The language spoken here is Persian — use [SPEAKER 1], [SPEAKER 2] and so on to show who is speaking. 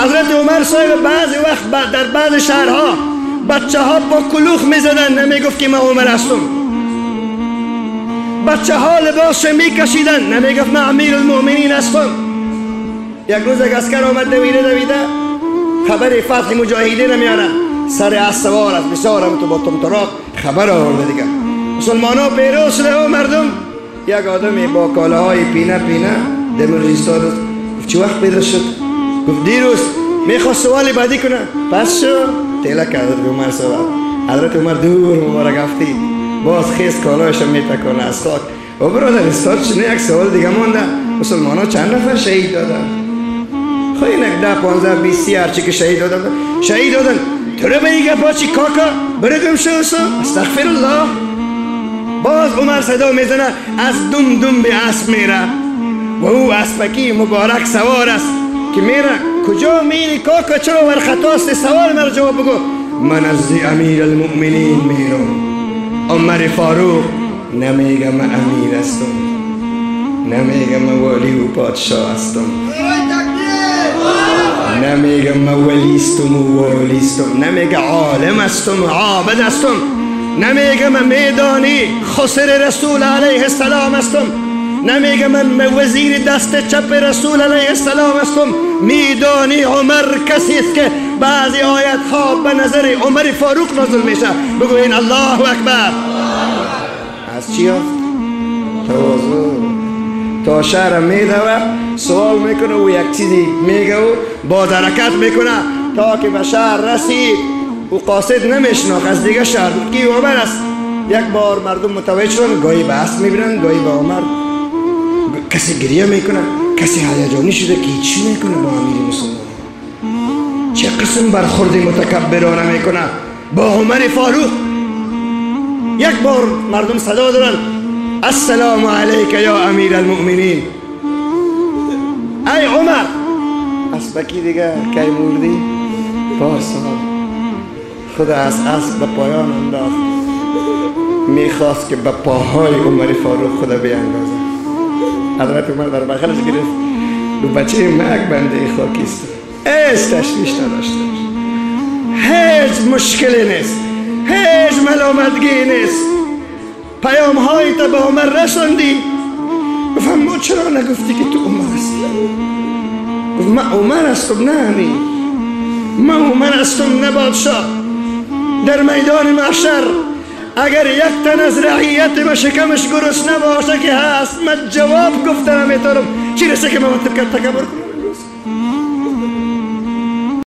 [SPEAKER 1] حضرت عمر صاحب بعضی وقت در بعض شهرها بچه ها با کلوخ می زدن، نمی گفت که من عمر هستم. بچه ها لباس می کشیدن، نمی گفت من امیر المؤمنین هستم. یک روز یک اسکر آمد دویده خبر فتح مجاهدین میاره، سر اسب سوار است، بسیار هم تو با طمطراق خبر آورده دیگه. مسلمان ها پیروز شده و مردم. یک آدمی با کالاهای پینه دم ایستاد، گفت چه وقت پیدا شد؟ گفت دیروز. میخواست سوالی بعدی کنه، پس شو تیلک حضرت عمر صاحب. حضرت عمر دور مبارک افتی باز خیز کالایش میتکانه از خاک. و برادر استاد شنه یک سوال دیگه مونده، مسلمان ها چند نفر شهید دادن؟ خواهی نک 10 15 20 30 هرچی که شهید دادن تو رو به این گفت چی کاکا برگم شو استغفر الله. باز عمر صدا میزنه، از دم به اسب میره و او اسبکی مبارک سوار است که میره. کجا میری کاکا؟ چرا ورخطاست؟ سوال مرا جواب بگو. من از امیر المؤمنین میرم، عمر فاروق. نمیگم من امیر هستم، نمیگم من ولی و پادشاه هستم، نمیگم من ولیستم و والیستم، نمیگم عالم هستم و عابد هستم، نمیگم من میدانی خسر رسول علیه السلام هستم، نمیگم من وزیر دست چپ رسول علیه السلام هستم. میدانی عمر کسی است که بعضی آیت ها به نظر عمر فاروق نازل میشه. بگوین الله اکبر. از چی هست؟ تا شهر میدوه سوال میکنه و یک چیزی میگه و با حرکت میکنه تا که به شهر رسید و قاصد نمیشناخت از دیگه شهر کی عمر است. یک بار مردم متوجه شدن، گاهی به اسب میبرن، گاهی به عمر. کسی گریه میکنه، کسی هیجانی شده که چی میکنه با امیر مسلمان، چه قسم برخورد متکبرانه میکنه با عمر فاروق. یک بار مردم صدا دارن، السلام علیک یا امیر المؤمنین. ای عمر. اسبکی دیگه کی مردی؟ پارسال خدا از اسب به پایان انداخت، میخواست که به پاهای عمر فاروق خدا بیاندازه. حضرت عمر در بغلش گرفت، دو بچه مرگ بنده خاکیست، هیچ تشویش نداشته، هیچ مشکلی نیست، هیچ ملامتگی نیست. پیام های تا به عمر رساندی؟ گفتم ما چرا نگفتی که تو عمر هستی؟ گفت من عمر هستم، نه امیر، من عمر هستم نه بادشاه. در میدان محشر اگر یک تن از رعیت ما شکمش گرسنه باشه که هست، من جواب گفتم میتارم، چی رسه که من تکبر کنم؟